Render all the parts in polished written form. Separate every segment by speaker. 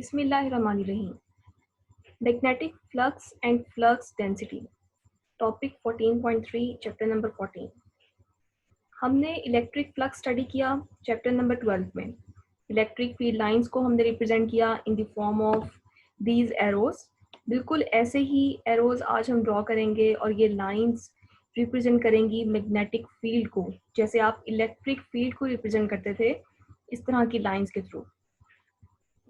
Speaker 1: बिस्मिल्लाहिर्रहमानिर्रहीम। Magnetic flux and flux density, topic 14.3, chapter number 14। हमने electric flux study किया chapter number 12 में। Electric field lines को हमने रिप्रेजेंट किया in the form of these arrows. बिल्कुल ऐसे ही एरोज आज हम ड्रॉ करेंगे और ये लाइंस रिप्रेजेंट करेंगी मैग्नेटिक फील्ड को, जैसे आप इलेक्ट्रिक फील्ड को रिप्रेजेंट करते थे इस तरह की लाइंस के थ्रू।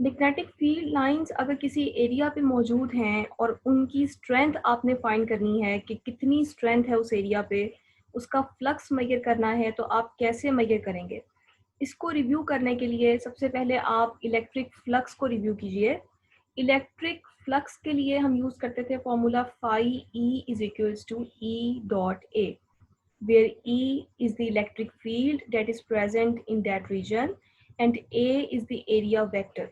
Speaker 1: मैग्नेटिक फील्ड लाइंस अगर किसी एरिया पे मौजूद हैं और उनकी स्ट्रेंथ आपने फाइंड करनी है कि कितनी स्ट्रेंथ है उस एरिया पे, उसका फ्लक्स मेजर करना है, तो आप कैसे मेजर करेंगे? इसको रिव्यू करने के लिए सबसे पहले आप इलेक्ट्रिक फ्लक्स को रिव्यू कीजिए। इलेक्ट्रिक फ्लक्स के लिए हम यूज़ करते थे formula phi E is equals to E dot A, where E is the electric field that is present in that region and A is the area vector.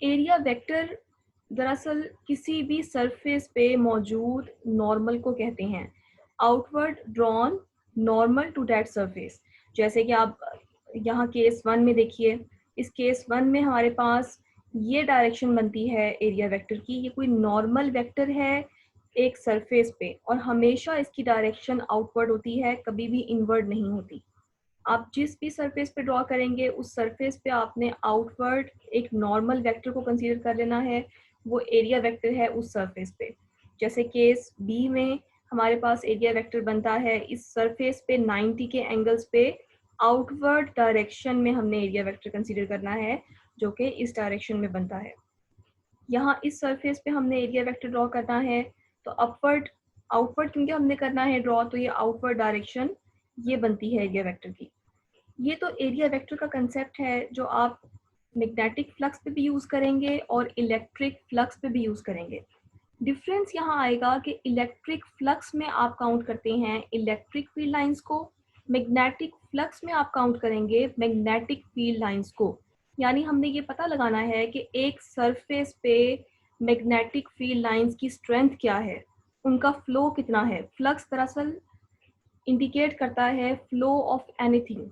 Speaker 1: Area vector दरअसल किसी भी surface पे मौजूद normal को कहते हैं, outward drawn normal to that surface. जैसे कि आप यहाँ केस 1 में देखिए, इस केस 1 में हमारे पास ये डायरेक्शन बनती है एरिया वेक्टर की। ये कोई नॉर्मल वेक्टर है एक सरफेस पे और हमेशा इसकी डायरेक्शन आउटवर्ड होती है, कभी भी इनवर्ड नहीं होती। आप जिस भी सरफेस पे ड्रॉ करेंगे उस सरफेस पे आपने आउटवर्ड एक नॉर्मल वेक्टर को कंसीडर कर लेना है, वो एरिया वेक्टर है उस सरफेस पे। जैसे केस बी में हमारे पास एरिया वेक्टर बनता है इस सरफेस पे 90 के एंगल्स पे आउटवर्ड डायरेक्शन में हमने एरिया वेक्टर कंसीडर करना है, जो कि इस डायरेक्शन में बनता है। यहाँ इस सरफेस पे हमने एरिया वेक्टर ड्रॉ करना है, तो अपवर्ड आउटवर्ड क्योंकि हमने करना है ड्रॉ, तो ये आउटवर्ड डायरेक्शन ये बनती है एरिया वेक्टर की। ये तो एरिया वेक्टर का कंसेप्ट है जो आप मैग्नेटिक फ्लक्स पे भी यूज़ करेंगे और इलेक्ट्रिक फ्लक्स पे भी यूज़ करेंगे। डिफरेंस यहाँ आएगा कि इलेक्ट्रिक फ्लक्स में आप काउंट करते हैं इलेक्ट्रिक फील्ड लाइंस को, मैग्नेटिक फ्लक्स में आप काउंट करेंगे मैग्नेटिक फील्ड लाइंस को। यानी हमने ये पता लगाना है कि एक सरफेस पे मैग्नेटिक फील्ड लाइंस की स्ट्रेंथ क्या है, उनका फ्लो कितना है। फ्लक्स दरअसल इंडिकेट करता है फ्लो ऑफ एनीथिंग,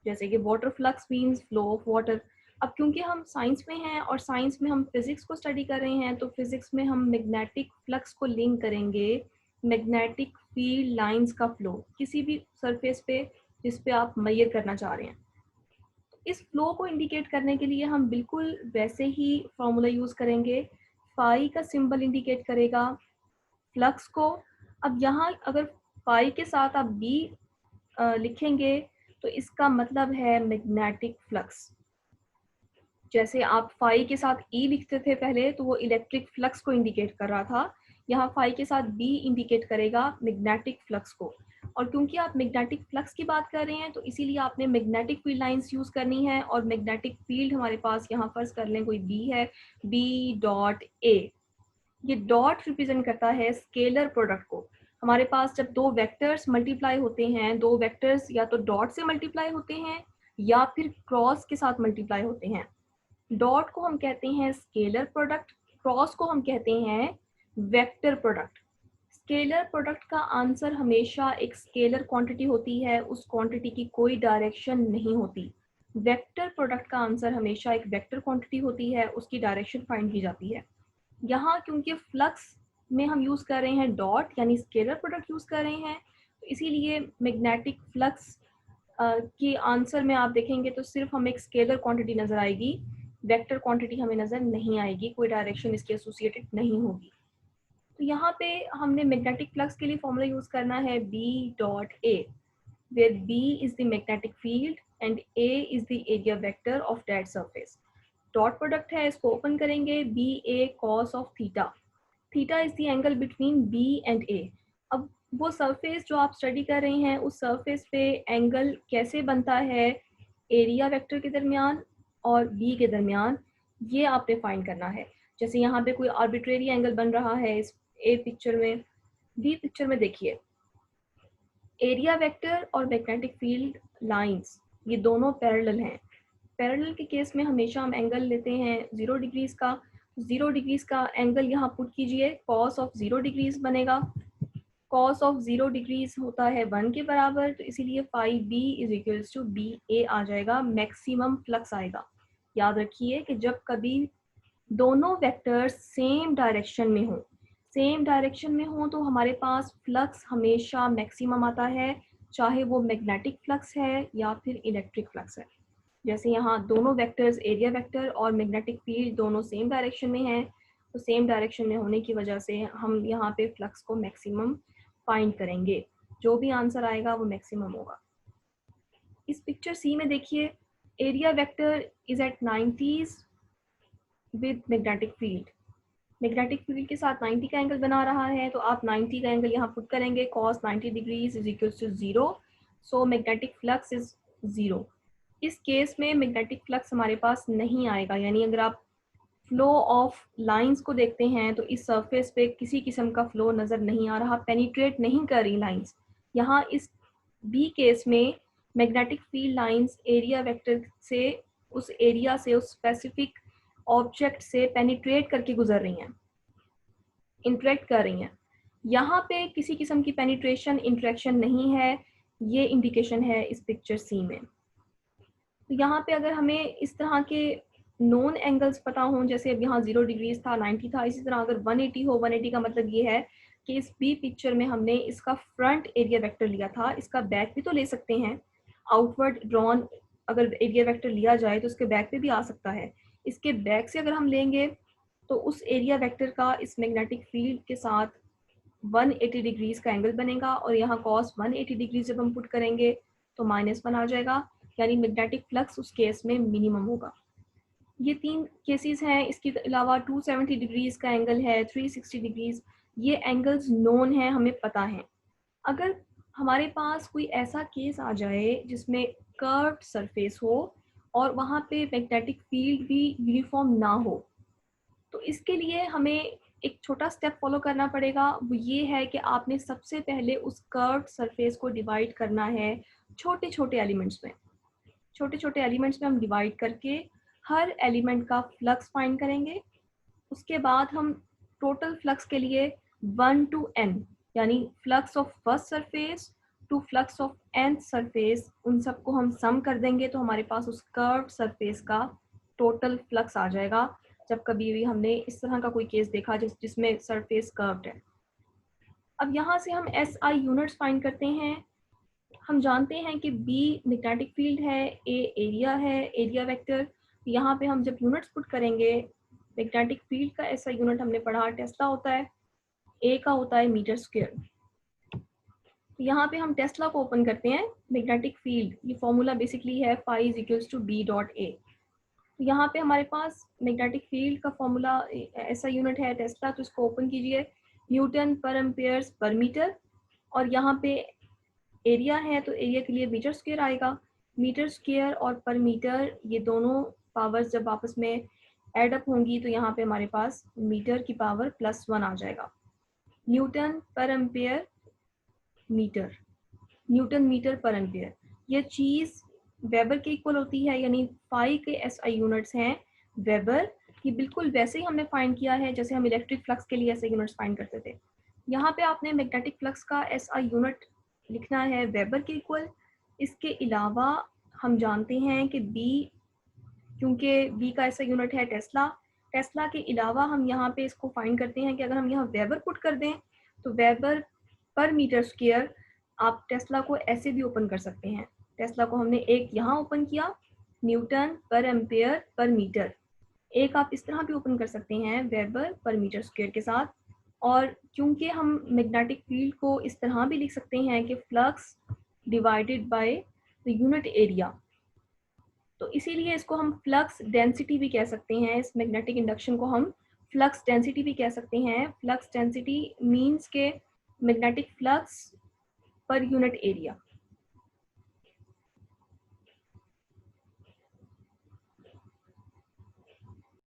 Speaker 1: जैसे कि water flux means flow of water. अब क्योंकि हम साइंस में हैं और साइंस में हम फिज़िक्स को स्टडी कर रहे हैं, तो फिज़िक्स में हम मैग्नेटिक फ्लक्स को लिंक करेंगे मैग्नेटिक फील्ड लाइंस का फ्लो किसी भी सरफेस पे जिस पे आप मेजर करना चाह रहे हैं। इस फ्लो को इंडिकेट करने के लिए हम बिल्कुल वैसे ही फॉर्मूला यूज़ करेंगे। फाई का सिंबल इंडिकेट करेगा फ्लक्स को। अब यहाँ अगर फाई के साथ आप बी लिखेंगे तो इसका मतलब है मैग्नेटिक फ्लक्स। जैसे आप फाई के साथ ई लिखते थे पहले, तो वो इलेक्ट्रिक फ्लक्स को इंडिकेट कर रहा था। यहाँ फाई के साथ बी इंडिकेट करेगा मैग्नेटिक फ्लक्स को। और क्योंकि आप मैग्नेटिक फ्लक्स की बात कर रहे हैं, तो इसीलिए आपने मैग्नेटिक फील्ड लाइंस यूज़ करनी है। और मैग्नेटिक फील्ड हमारे पास यहाँ फर्ज कर लें कोई बी है, बी डॉट ए। ये डॉट रिप्रेजेंट करता है स्केलर प्रोडक्ट को। हमारे पास जब दो वेक्टर्स मल्टीप्लाई होते हैं, दो वेक्टर्स या तो डॉट से मल्टीप्लाई होते हैं या फिर क्रॉस के साथ मल्टीप्लाई होते हैं। डॉट को हम कहते हैं स्केलर प्रोडक्ट, क्रॉस को हम कहते हैं वेक्टर प्रोडक्ट। स्केलर प्रोडक्ट का आंसर हमेशा एक स्केलर क्वांटिटी होती है, उस क्वांटिटी की कोई डायरेक्शन नहीं होती। वेक्टर प्रोडक्ट का आंसर हमेशा एक वेक्टर क्वांटिटी होती है, उसकी डायरेक्शन फाइंड की जाती है। यहाँ क्योंकि फ्लक्स में हम यूज़ कर रहे हैं डॉट यानी स्केलर प्रोडक्ट यूज़ कर रहे हैं, तो इसीलिए मैग्नेटिक फ्लक्स के आंसर में आप देखेंगे तो सिर्फ हमें एक स्केलर क्वांटिटी नज़र आएगी, वेक्टर क्वांटिटी हमें नज़र नहीं आएगी, कोई डायरेक्शन इसकी एसोसिएटेड नहीं होगी। तो यहाँ पे हमने मैग्नेटिक फ्लक्स के लिए फॉर्मूला यूज़ करना है B dot A, where B is the magnetic field and A is the area vector of that surface. Dot product है, इसको ओपन करेंगे, B A cos of theta. Theta is the angle between B and A. अब वो surface जो आप study कर रहे हैं, उस सरफेस पे एंगल कैसे बनता है एरिया वेक्टर के दरमियान और बी के दरमियान, ये आपने फाइंड करना है। जैसे यहाँ पे कोई आर्बिट्रेरी एंगल बन रहा है इस ए पिक्चर में, बी पिक्चर में देखिए एरिया वेक्टर और मैग्नेटिक फील्ड लाइंस ये दोनों पैरेलल हैं। पैरेलल के केस में हमेशा हम एंगल लेते हैं 0 डिग्रीज का। 0 डिग्रीज का एंगल यहाँ पुट कीजिए, कॉस ऑफ 0 डिग्रीज बनेगा। कॉस ऑफ 0 डिग्रीज होता है 1 के बराबर, तो इसीलिए phi B is equals to B A आ जाएगा, मैक्सिमम फ्लक्स आएगा। याद रखिए कि जब कभी दोनों वेक्टर्स सेम डायरेक्शन में हो तो हमारे पास फ्लक्स हमेशा मैक्सिमम आता है, चाहे वो मैग्नेटिक फ्लक्स है या फिर इलेक्ट्रिक फ्लक्स है। जैसे यहाँ दोनों वेक्टर्स एरिया वेक्टर और मैग्नेटिक फील्ड दोनों सेम डायरेक्शन में हैं, तो सेम डायरेक्शन में होने की वजह से हम यहाँ पे फ्लक्स को मैक्सिमम फाइंड करेंगे। जो भी आंसर आएगा वो मैक्सिमम होगा। इस पिक्चर सी में देखिए, area vector is at 90s with magnetic field. Magnetic field के साथ 90 का एंगल बना रहा है, तो आप 90 का एंगल यहाँ पुट करेंगे, cos 90 degrees is equal to 0, so magnetic flux is 0। इस केस में मैग्नेटिक फ्लक्स हमारे पास नहीं आएगा, यानी अगर आप फ्लो ऑफ लाइंस को देखते हैं तो इस सरफेस पे किसी किस्म का फ्लो नज़र नहीं आ रहा, पेनिट्रेट नहीं कर रही लाइंस। यहाँ इस बी केस में magnetic field lines area vector से, उस एरिया से, उस स्पेसिफिक ऑब्जेक्ट से पेनिट्रेट करके गुजर रही हैं, इंटरेक्ट कर रही हैं। यहाँ पे किसी किस्म की पेनिट्रेशन इंटरेक्शन नहीं है, ये इंडिकेशन है इस पिक्चर सी में। तो यहाँ पे अगर हमें इस तरह के नॉन एंगल्स पता हों, जैसे अब यहाँ 0 डिग्रीज था, 90 था, इसी तरह अगर 180 हो, 180 का मतलब ये है कि इस बी पिक्चर में हमने इसका फ्रंट एरिया वेक्टर लिया था, इसका बैक भी तो ले सकते हैं। आउटवर्ड ड्रॉन अगर एरिया वेक्टर लिया जाए तो उसके बैक पे भी आ सकता है। इसके बैक से अगर हम लेंगे तो उस एरिया वेक्टर का इस मैग्नेटिक फील्ड के साथ 180 डिग्रीज का एंगल बनेगा, और यहाँ cos 180 डिग्रीज जब हम पुट करेंगे तो -1 आ जाएगा, यानी मैग्नेटिक फ्लक्स उस केस में मिनिमम होगा। ये 3 केसेस हैं। इसके अलावा 270 डिग्रीज का एंगल है, 360 डिग्रीज, ये एंगल्स नोन हैं, हमें पता है। अगर हमारे पास कोई ऐसा केस आ जाए जिसमें कर्व्ड सरफेस हो और वहाँ पे मैग्नेटिक फील्ड भी यूनिफॉर्म ना हो, तो इसके लिए हमें एक छोटा स्टेप फॉलो करना पड़ेगा। वो ये है कि आपने सबसे पहले उस कर्व्ड सरफेस को डिवाइड करना है छोटे छोटे एलिमेंट्स में। छोटे छोटे एलिमेंट्स में हम डिवाइड करके हर एलिमेंट का फ्लक्स फाइंड करेंगे। उसके बाद हम टोटल फ्लक्स के लिए 1 to n, यानी flux of first surface to flux of nth surface, उन सबको हम सम कर देंगे तो हमारे पास उस कर्व्ड सरफेस का टोटल फ्लक्स आ जाएगा। जब कभी भी हमने इस तरह का कोई केस देखा जिसमें सरफेस कर्व्ड है। अब यहाँ से हम SI यूनिट्स फाइंड करते हैं। हम जानते हैं कि B मैग्नेटिक फील्ड है, A एरिया है, एरिया वेक्टर। यहाँ पे हम जब यूनिट्स पुट करेंगे, मैग्नेटिक फील्ड का ऐसा यूनिट हमने पढ़ा टेस्ला होता है, A का होता है मीटर स्क्वायर। यहाँ पे हम टेस्ला को ओपन करते हैं, मैग्नेटिक फील्ड, ये फॉर्मूला बेसिकली है phi is equals to B.A। यहाँ पे हमारे पास मैग्नेटिक फील्ड का फॉर्मूला ऐसा यूनिट है टेस्ला, तो इसको ओपन कीजिए, न्यूटन पर एम्पेयर्स पर मीटर, और यहाँ पे एरिया है तो एरिया के लिए मीटर स्क्वायर आएगा। मीटर स्क्वायर और पर मीटर, ये दोनों पावर्स जब आपस में ऐड अप होंगी तो यहाँ पे हमारे पास मीटर की पावर +1 आ जाएगा। Newton per ampere metre, newton metre per ampere, ये चीज़ वेबर के इक्वल होती है, यानी फाई के SI यूनिट्स हैं वेबर। ये बिल्कुल वैसे ही हमने फाइंड किया है जैसे हम इलेक्ट्रिक फ्लक्स के लिए SI यूनिट्स फाइंड करते थे। यहाँ पे आपने मैग्नेटिक फ्लक्स का SI यूनिट लिखना है वेबर के इक्वल। इसके अलावा हम जानते हैं कि B, क्योंकि B का SI यूनिट है टेस्ला, टेस्ला के अलावा हम यहाँ पे इसको फाइंड करते हैं कि अगर हम यहाँ वेबर पुट कर दें तो वेबर पर मीटर स्क्वायर, आप टेस्ला को ऐसे भी ओपन कर सकते हैं। टेस्ला को हमने एक यहाँ ओपन किया, Newton per ampere per metre, एक आप इस तरह भी ओपन कर सकते हैं वेबर पर मीटर स्क्वायर के साथ। और क्योंकि हम मैग्नेटिक फील्ड को इस तरह भी लिख सकते हैं कि flux divided by the unit area, तो इसीलिए इसको हम फ्लक्स डेंसिटी भी कह सकते हैं। इस मैग्नेटिक इंडक्शन को हम फ्लक्स डेंसिटी भी कह सकते हैं। फ्लक्स डेंसिटी मीन्स के magnetic flux per unit area.